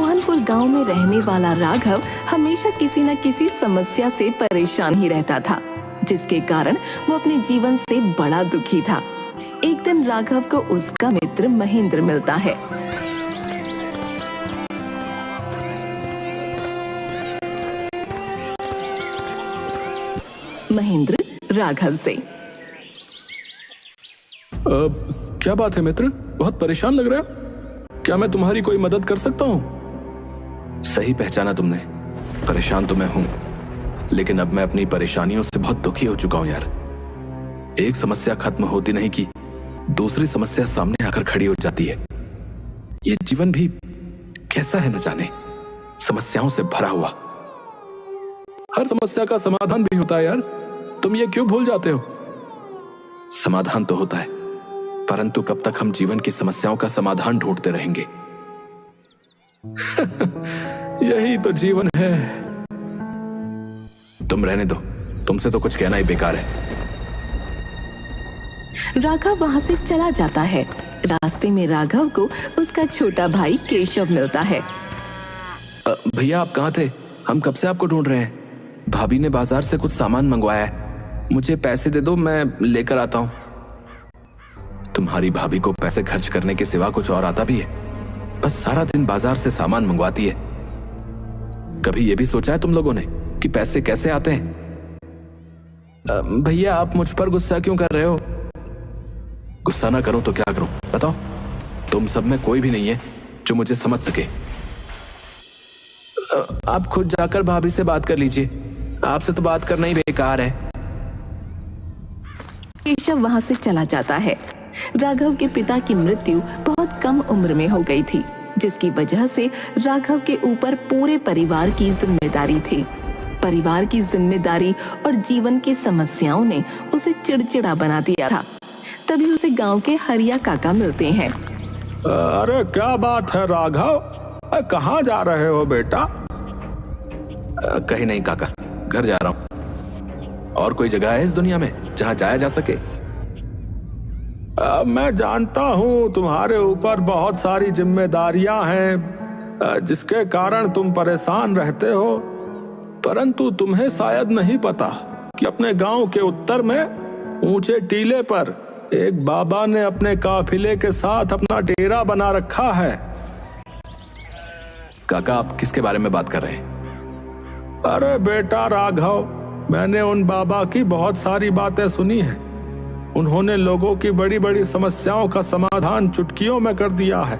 मोहनपुर गांव में रहने वाला राघव हमेशा किसी न किसी समस्या से परेशान ही रहता था, जिसके कारण वो अपने जीवन से बड़ा दुखी था। एक दिन राघव को उसका मित्र महेंद्र मिलता है। महेंद्र राघव से, क्या बात है मित्र, बहुत परेशान लग रहा है। क्या मैं तुम्हारी कोई मदद कर सकता हूँ? सही पहचाना तुमने। परेशान तो मैं हूं, लेकिन अब मैं अपनी परेशानियों से बहुत दुखी हो चुका हूं यार। एक समस्या खत्म होती नहीं कि दूसरी समस्या सामने आकर खड़ी हो जाती है। ये जीवन भी कैसा है न जाने, समस्याओं से भरा हुआ। हर समस्या का समाधान भी होता है यार, तुम ये क्यों भूल जाते हो? समाधान तो होता है, परंतु कब तक हम जीवन की समस्याओं का समाधान ढूंढते रहेंगे? यही तो जीवन है। तुम रहने दो, तुमसे तो कुछ कहना ही बेकार है। राघव वहां से चला जाता है। रास्ते में राघव को उसका छोटा भाई केशव मिलता है। भैया आप कहाँ थे? हम कब से आपको ढूंढ रहे हैं। भाभी ने बाजार से कुछ सामान मंगवाया है, मुझे पैसे दे दो, मैं लेकर आता हूँ। तुम्हारी भाभी को पैसे खर्च करने के सिवा कुछ और आता भी है? बस सारा दिन बाजार से सामान मंगवाती है। कभी ये भी सोचा है तुम लोगों ने कि पैसे कैसे आते हैं? भैया आप मुझ पर गुस्सा क्यों कर रहे हो? गुस्सा ना करूं तो क्या करूं बताओ? तुम सब में कोई भी नहीं है जो मुझे समझ सके। आप खुद जाकर भाभी से बात कर लीजिए, आपसे तो बात करना ही बेकार है। केशव वहां से चला जाता है। राघव के पिता की मृत्यु बहुत कम उम्र में हो गई थी, जिसकी वजह से राघव के ऊपर पूरे परिवार की जिम्मेदारी थी। परिवार की जिम्मेदारी और जीवन की समस्याओं ने उसे चिड़चिड़ा बना दिया था। तभी उसे गांव के हरिया काका मिलते हैं। अरे क्या बात है राघव, कहाँ जा रहे हो बेटा? कहीं नहीं काका, घर जा रहा हूं। और कोई जगह है इस दुनिया में जहां जाया जा सके? मैं जानता हूं तुम्हारे ऊपर बहुत सारी जिम्मेदारियां हैं, जिसके कारण तुम परेशान रहते हो, परंतु तुम्हें शायद नहीं पता कि अपने गांव के उत्तर में ऊंचे टीले पर एक बाबा ने अपने काफिले के साथ अपना डेरा बना रखा है। काका आप किसके बारे में बात कर रहे हैं? अरे बेटा राघव, मैंने उन बाबा की बहुत सारी बातें सुनी हैं। उन्होंने लोगों की बड़ी बड़ी समस्याओं का समाधान चुटकियों में कर दिया है।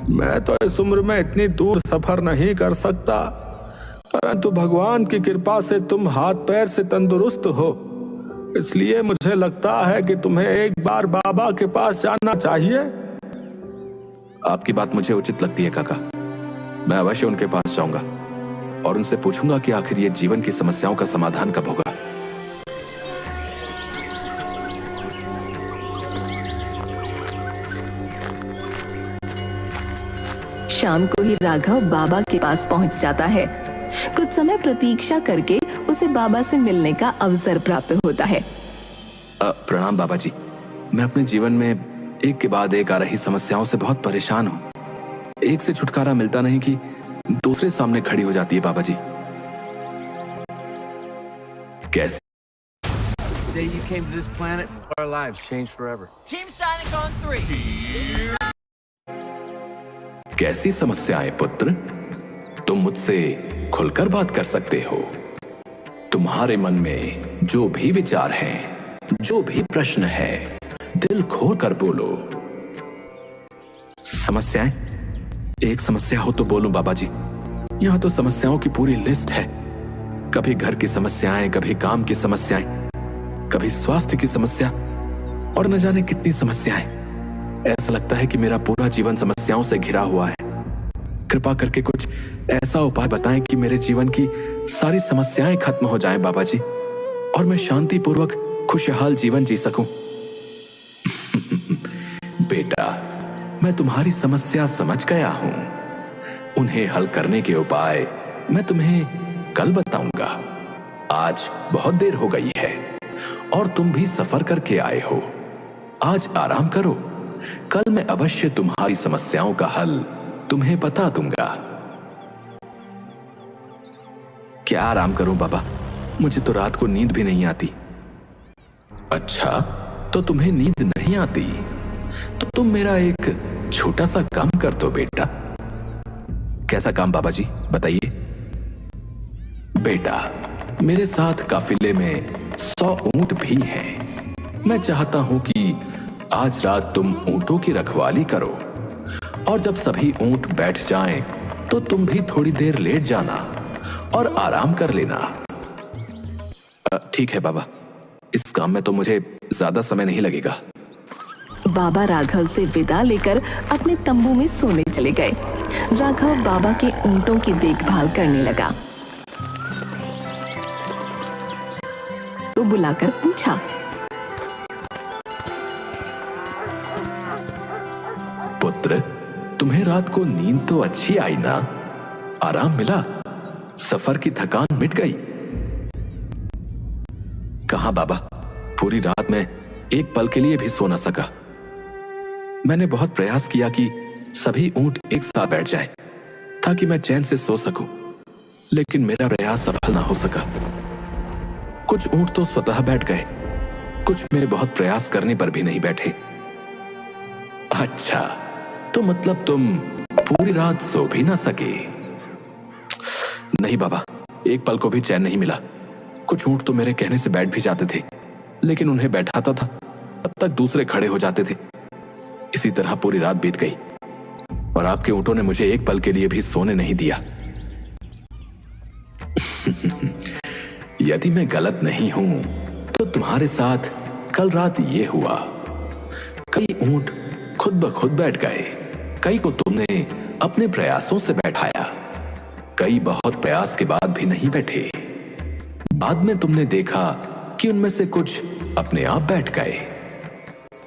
मैं तो इस उम्र में इतनी दूर सफर नहीं कर सकता, परंतु भगवान की कृपा से तुम हाथ पैर से तंदुरुस्त हो, इसलिए मुझे लगता है कि तुम्हें एक बार बाबा के पास जाना चाहिए। आपकी बात मुझे उचित लगती है काका, मैं अवश्य उनके पास जाऊंगा और उनसे पूछूंगा कि आखिर ये जीवन की समस्याओं का समाधान कब होगा। शाम को ही राघव बाबा के पास पहुंच जाता है। कुछ समय प्रतीक्षा करके उसे बाबा से मिलने का अवसर प्राप्त होता है। प्रणाम बाबा जी, मैं अपने जीवन में एक के बाद एक आ रही समस्याओं से बहुत परेशान हूँ। एक से छुटकारा मिलता नहीं कि दूसरे सामने खड़ी हो जाती है बाबा जी। कैसे? The day you came to this planet, our lives changed forever. Team Sonic on 3. कैसी समस्याएं पुत्र? तुम मुझसे खुलकर बात कर सकते हो। तुम्हारे मन में जो भी विचार हैं, जो भी प्रश्न है, दिल खोल कर बोलो। समस्याएं? एक समस्या हो तो बोलूं बाबा जी, यहां तो समस्याओं की पूरी लिस्ट है। कभी घर की समस्याएं, कभी काम की समस्याएं, कभी स्वास्थ्य की समस्या, और न जाने कितनी समस्याएं। ऐसा लगता है कि मेरा पूरा जीवन समस्याओं से घिरा हुआ है। कृपा करके कुछ ऐसा उपाय बताएं कि मेरे जीवन की सारी समस्याएं खत्म हो जाएं बाबा जी, और मैं शांतिपूर्वक खुशहाल जीवन जी सकूं। बेटा, मैं तुम्हारी समस्या समझ गया हूं। उन्हें हल करने के उपाय मैं तुम्हें कल बताऊंगा। आज बहुत देर हो गई है और तुम भी सफर करके आए हो। आज आराम करो, कल मैं अवश्य तुम्हारी समस्याओं का हल तुम्हें बता दूंगा। क्या आराम करूं बाबा, मुझे तो रात को नींद भी नहीं आती। अच्छा, तो तुम्हें नींद नहीं आती तो तुम मेरा एक छोटा सा काम कर दो बेटा। कैसा काम बाबा जी, बताइए। बेटा, मेरे साथ काफिले में 100 ऊंट भी हैं। मैं चाहता हूं कि आज रात तुम ऊंटों की रखवाली करो और जब सभी ऊंट बैठ जाएं तो तुम भी थोड़ी देर लेट जाना और आराम कर लेना। ठीक है बाबा, इस काम में तो मुझे ज्यादा समय नहीं लगेगा। बाबा राघव से विदा लेकर अपने तंबू में सोने चले गए। राघव बाबा के ऊंटों की देखभाल करने लगा तो बुलाकर पूछा, पुत्र, तुम्हें रात को नींद तो अच्छी आई ना? आराम मिला? सफर की थकान मिट गई? कहां बाबा, पूरी रात में एक पल के लिए भी सो न सका। मैंने बहुत प्रयास किया कि सभी ऊंट एक साथ बैठ जाए ताकि मैं चैन से सो सकूं, लेकिन मेरा प्रयास सफल ना हो सका। कुछ ऊंट तो स्वतः बैठ गए, कुछ मेरे बहुत प्रयास करने पर भी नहीं बैठे। अच्छा, तो मतलब तुम पूरी रात सो भी ना सके? नहीं बाबा, एक पल को भी चैन नहीं मिला। कुछ ऊंट तो मेरे कहने से बैठ भी जाते थे, लेकिन उन्हें बैठाता था तब तक दूसरे खड़े हो जाते थे। इसी तरह पूरी रात बीत गई और आपके ऊंटों ने मुझे एक पल के लिए भी सोने नहीं दिया। यदि मैं गलत नहीं हूं तो तुम्हारे साथ कल रात ये हुआ। कई ऊंट खुद ब खुद बैठ गए, कई को तुमने अपने प्रयासों से बैठाया, कई बहुत प्रयास के बाद भी नहीं बैठे। बाद में तुमने देखा कि उनमें से कुछ अपने आप बैठ गए।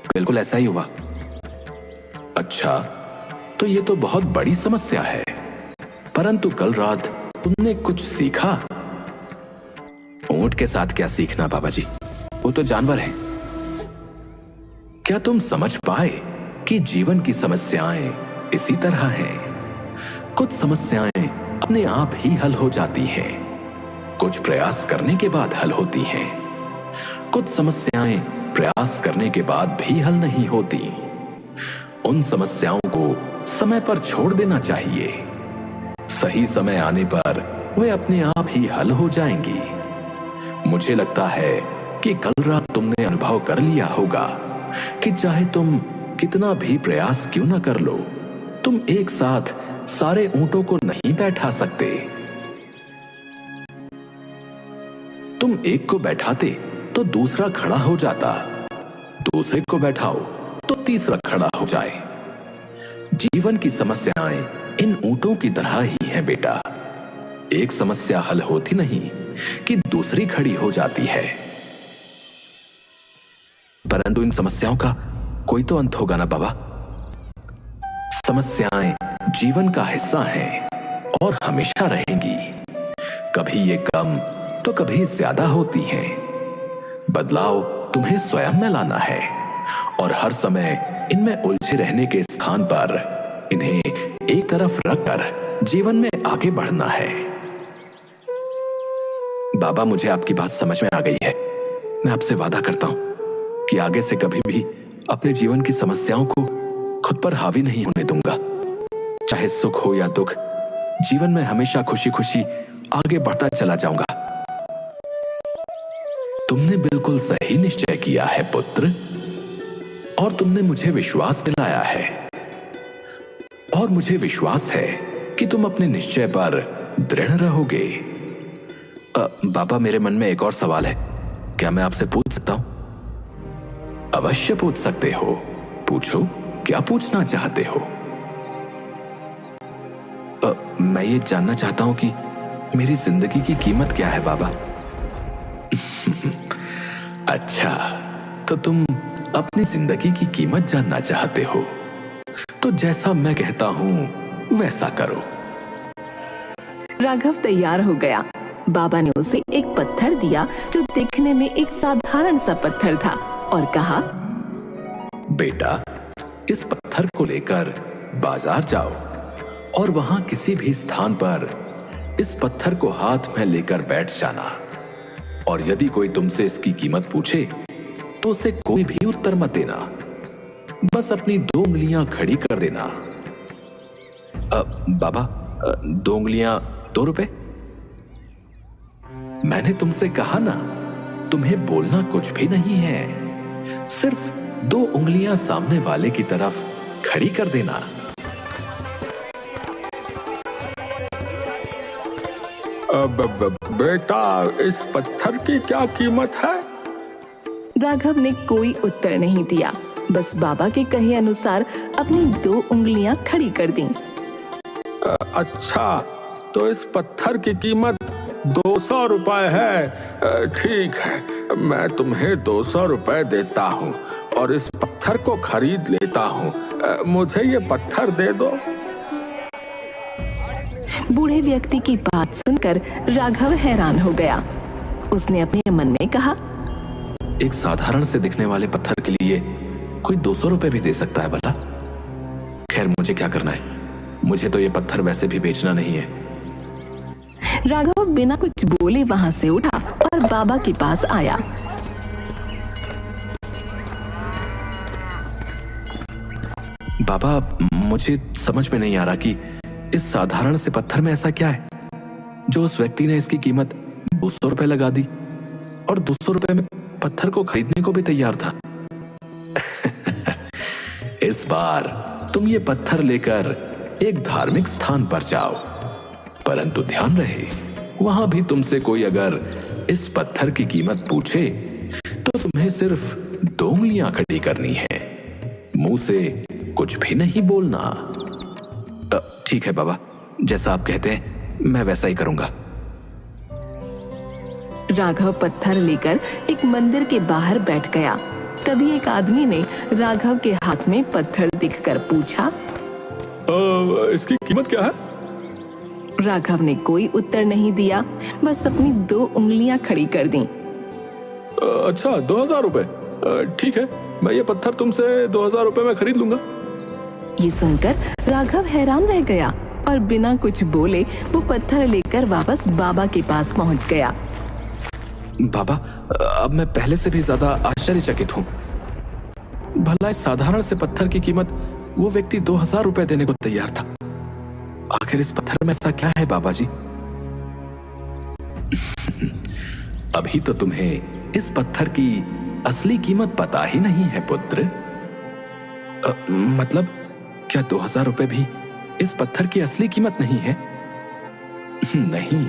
बिल्कुल ऐसा ही हुआ। अच्छा, तो ये तो बहुत बड़ी समस्या है, परंतु कल रात तुमने कुछ सीखा? ऊंट के साथ क्या सीखना बाबा जी, वो तो जानवर है। क्या तुम समझ पाए कि जीवन की समस्याएं इसी तरह हैं? कुछ समस्याएं अपने आप ही हल हो जाती हैं, कुछ प्रयास करने के बाद हल होती हैं, कुछ समस्याएं प्रयास करने के बाद भी हल नहीं होती। उन समस्याओं को समय पर छोड़ देना चाहिए। सही समय आने पर वे अपने आप ही हल हो जाएंगी। मुझे लगता है कि कल रात तुमने अनुभव कर लिया होगा कि चाहे तुम कितना भी प्रयास क्यों न कर लो, तुम एक साथ सारे ऊंटों को नहीं बैठा सकते। तुम एक को बैठाते तो दूसरा खड़ा हो जाता, दूसरे को बैठाओ तो तीसरा खड़ा हो जाए। जीवन की समस्याएं इन ऊंटों की तरह ही हैं बेटा। एक समस्या हल होती नहीं कि दूसरी खड़ी हो जाती है। परंतु इन समस्याओं का कोई तो अंत होगा ना बाबा। समस्याएं जीवन का हिस्सा हैं और हमेशा रहेंगी। कभी ये कम तो कभी ज्यादा होती हैं। बदलाव तुम्हें स्वयं में लाना है और हर समय इनमें उलझे रहने के स्थान पर इन्हें एक तरफ रखकर जीवन में आगे बढ़ना है। बाबा, मुझे आपकी बात समझ में आ गई है। मैं आपसे वादा करता हूं कि आगे से कभी भी अपने जीवन की समस्याओं को खुद पर हावी नहीं होने दूंगा। चाहे सुख हो या दुख, जीवन में हमेशा खुशी खुशी आगे बढ़ता चला जाऊंगा। तुमने बिल्कुल सही निश्चय किया है पुत्र, और तुमने मुझे विश्वास दिलाया है, और मुझे विश्वास है कि तुम अपने निश्चय पर दृढ़ रहोगे। बाबा, मेरे मन में एक और सवाल है, क्या मैं आपसे पूछ सकता हूं? अवश्य पूछ सकते हो, पूछो, क्या पूछना चाहते हो? मैं ये जानना चाहता हूं कि मेरी जिंदगी की कीमत क्या है बाबा। अच्छा, तो तुम अपनी जिंदगी की कीमत जानना चाहते हो, तो जैसा मैं कहता हूं वैसा करो। राघव तैयार हो गया। बाबा ने उसे एक पत्थर दिया जो दिखने में एक साधारण सा पत्थर था और कहा, बेटा, इस पत्थर को लेकर बाजार जाओ और वहां किसी भी स्थान पर इस पत्थर को हाथ में लेकर बैठ जाना और यदि कोई तुमसे इसकी कीमत पूछे तो उसे कोई भी उत्तर मत देना, बस अपनी 2 उंगलियां खड़ी कर देना। बाबा 2 उंगलियां 2 रुपए? मैंने तुमसे कहा ना, तुम्हें बोलना कुछ भी नहीं है, सिर्फ 2 उंगलियां सामने वाले की तरफ खड़ी कर देना। बेटा, इस पत्थर की क्या कीमत है? राघव ने कोई उत्तर नहीं दिया, बस बाबा के कहे अनुसार अपनी 2 उंगलियां खड़ी कर दी। अच्छा, तो इस पत्थर की कीमत 200 रुपए है। ठीक है, मैं तुम्हें 200 रुपए देता हूँ और इस पत्थर को खरीद लेता हूँ। मुझे ये पत्थर दे दो। बूढ़े व्यक्ति की बात सुनकर राघव हैरान हो गया। उसने अपने मन में कहा, एक साधारण से दिखने वाले पत्थर के लिए कोई 200 रुपए भी दे सकता है भला? खैर, मुझे क्या करना है, मुझे तो ये पत्थर वैसे भी बेचना नहीं है। राघव बिना कुछ बोले वहां से उठा और बाबा के पास आया। बाबा, मुझे समझ में नहीं आ रहा कि इस साधारण से पत्थर में ऐसा क्या है जो उस व्यक्ति ने इसकी कीमत 200 रुपए लगा दी और 200 रुपए में पत्थर को खरीदने को भी तैयार था। इस बार तुम ये पत्थर लेकर एक धार्मिक स्थान पर जाओ, परंतु ध्यान रहे वहां भी तुमसे कोई अगर इस पत्थर की कीमत पूछे तो तुम्हें सिर्फ 2 उंगलियां खड़ी करनी है, मुंह से कुछ भी नहीं बोलना। ठीक है बाबा, जैसा आप कहते हैं मैं वैसा ही करूंगा। राघव पत्थर लेकर एक मंदिर के बाहर बैठ गया। तभी एक आदमी ने राघव के हाथ में पत्थर दिखकर पूछा, इसकी कीमत क्या है? राघव ने कोई उत्तर नहीं दिया, बस अपनी 2 उंगलियां खड़ी कर दी। अच्छा, 2000 रुपए? ठीक है, मैं ये पत्थर तुमसे 2000 रुपए में खरीद लूंगा। ये सुनकर राघव हैरान रह गया और बिना कुछ बोले वो पत्थर लेकर वापस बाबा के पास पहुंच गया। बाबा, अब मैं पहले से भी ज्यादा आश्चर्यचकित हूँ। भला इस साधारण से पत्थर की कीमत वो व्यक्ति 2000 रुपए देने को तैयार था। आखिर इस पत्थर में ऐसा क्या है बाबा जी? अभी तो तुम्हें इस पत्थर की असली कीमत पता ही नहीं है पुत्र। मतलब क्या 2000 रुपए भी इस पत्थर की असली कीमत नहीं है? नहीं,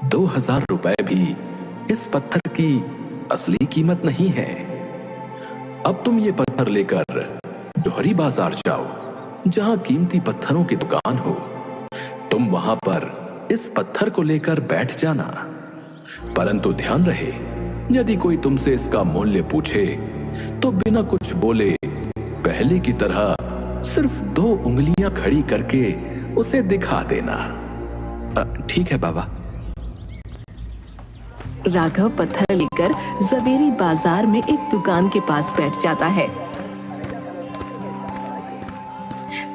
2000 रुपए भी इस पत्थर की असली कीमत नहीं है। अब तुम ये पत्थर लेकर जौहरी बाजार जाओ, जहां कीमती पत्थरों की दुकान हो। तुम वहां पर इस पत्थर को लेकर बैठ जाना, परंतु ध्यान रहे यदि कोई तुमसे इसका मूल्य पूछे तो बिना कुछ बोले पहले की तरह सिर्फ 2 उंगलियां खड़ी करके उसे दिखा देना। ठीक है बाबा। राघव पत्थर लेकर जवेरी बाजार में एक दुकान के पास बैठ जाता है।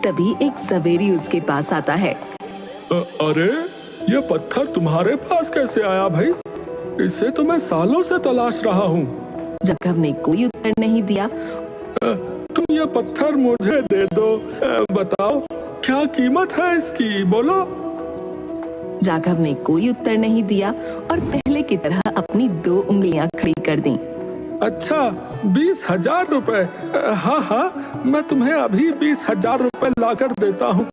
तभी एक जवेरी उसके पास आता है। अरे, ये पत्थर तुम्हारे पास कैसे आया भाई? इसे तो मैं सालों से तलाश रहा हूँ। राघव ने कोई उत्तर नहीं दिया। तुम ये पत्थर मुझे दे दो। बताओ क्या कीमत है इसकी, बोलो। राघव ने कोई उत्तर नहीं दिया और पहले की तरह अपनी 2 उंगलियां खड़ी कर दी। अच्छा, 20,000 रुपए? हाँ हाँ, मैं तुम्हें अभी 20,000 रुपए लाकर देता हूँ।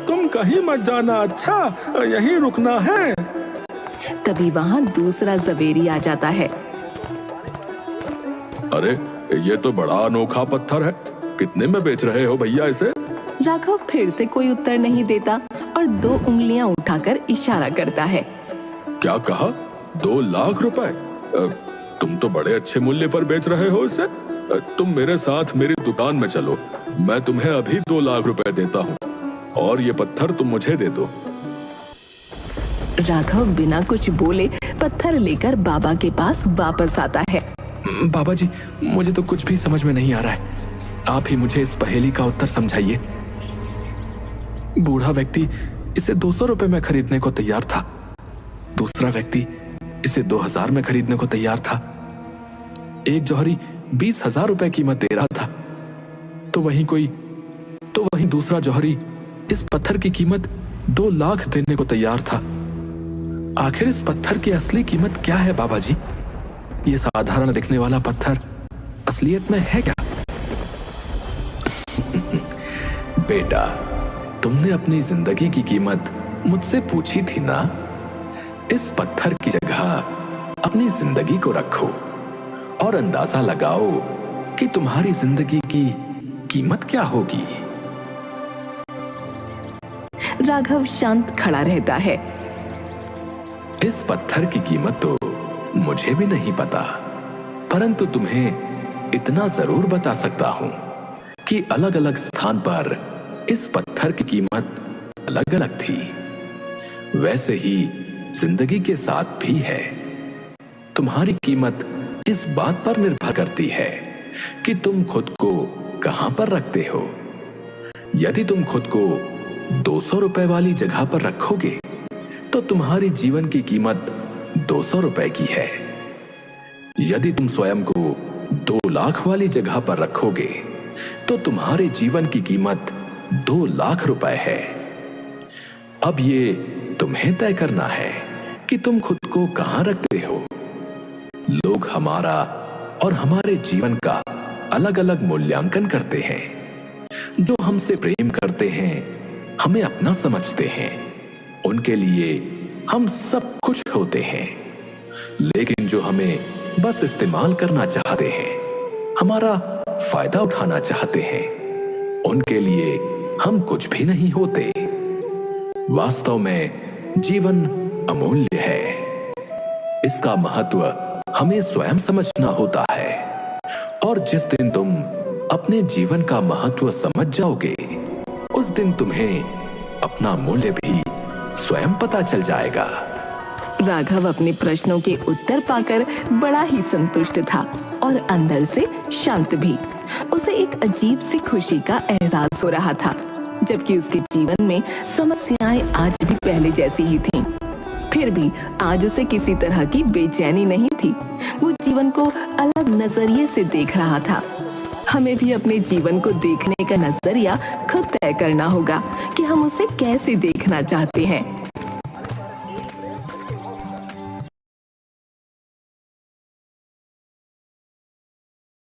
तुम कहीं मत जाना, अच्छा यहीं रुकना है। तभी वहाँ दूसरा जवेरी आ जाता है। अरे, ये तो बड़ा अनोखा पत्थर है, कितने में बेच रहे हो भैया इसे? राघव फिर से कोई उत्तर नहीं देता और 2 उंगलियां उठाकर इशारा करता है। क्या कहा? 2 लाख रुपए? तुम तो बड़े अच्छे मूल्य पर बेच रहे हो इसे। तुम मेरे साथ मेरी दुकान में चलो, मैं तुम्हें अभी 2 लाख रुपए देता हूँ और ये पत्थर तुम मुझे दे दो। राघव बिना कुछ बोले पत्थर लेकर बाबा के पास वापस आता है। बाबा जी, मुझे तो कुछ भी समझ में नहीं आ रहा है, आप ही मुझे इस पहेली का उत्तर समझाइए। बूढ़ा व्यक्ति इसे 200 रुपए में खरीदने को तैयार था, दूसरा व्यक्ति इसे 2000 में खरीदने को तैयार था, एक जौहरी 20,000 रुपए कीमत दे रहा था, तो वहीं दूसरा जौहरी इस पत्थर की कीमत 2 लाख देने को तैयार था। आखिर इस पत्थर की असली कीमत क्या है बाबा जी? ये साधारण दिखने वाला पत्थर असलियत में है क्या? बेटा, तुमने अपनी जिंदगी की कीमत मुझसे पूछी थी ना? इस पत्थर की जगह अपनी जिंदगी को रखो और अंदाजा लगाओ कि तुम्हारी जिंदगी की कीमत क्या होगी। राघव शांत खड़ा रहता है। इस पत्थर की कीमत तो मुझे भी नहीं पता, परंतु तुम्हें इतना जरूर बता सकता हूं कि अलग अलग स्थान पर इस पत्थर की कीमत अलग अलग थी। वैसे ही जिंदगी के साथ भी है। तुम्हारी कीमत इस बात पर निर्भर करती है कि तुम खुद को कहां पर रखते हो। यदि तुम खुद को 200 रुपए वाली जगह पर रखोगे तो तुम्हारी जीवन की कीमत 200 रुपए की है। यदि तुम स्वयं को 2 लाख वाली जगह पर रखोगे तो तुम्हारे जीवन की कीमत 2 लाख रुपए है। अब ये तुम्हें तय करना है कि तुम खुद को कहां रखते हो। लोग हमारा और हमारे जीवन का अलग अलग मूल्यांकन करते हैं। जो हमसे प्रेम करते हैं, हमें अपना समझते हैं, उनके लिए हम सब कुछ होते हैं। लेकिन जो हमें बस इस्तेमाल करना चाहते हैं, हमारा फायदा उठाना चाहते हैं, उनके लिए हम कुछ भी नहीं होते। वास्तव में जीवन अमूल्य है। इसका महत्व हमें स्वयं समझना होता है। और जिस दिन तुम अपने जीवन का महत्व समझ जाओगे, उस दिन तुम्हें अपना मूल्य भी स्वयं पता चल जाएगा। राघव अपने प्रश्नों के उत्तर पाकर बड़ा ही संतुष्ट था और अंदर से शांत भी। उसे एक अजीब सी खुशी का एहसास हो रहा था, जबकि उसके जीवन में समस्याएं आज भी पहले जैसी ही थीं। फिर भी आज उसे किसी तरह की बेचैनी नहीं थी। वो जीवन को अलग नजरिए से देख रहा था। हमें भी अपने जीवन को देखने का नजरिया खुद तय करना होगा कि हम उसे कैसे देखना चाहते हैं।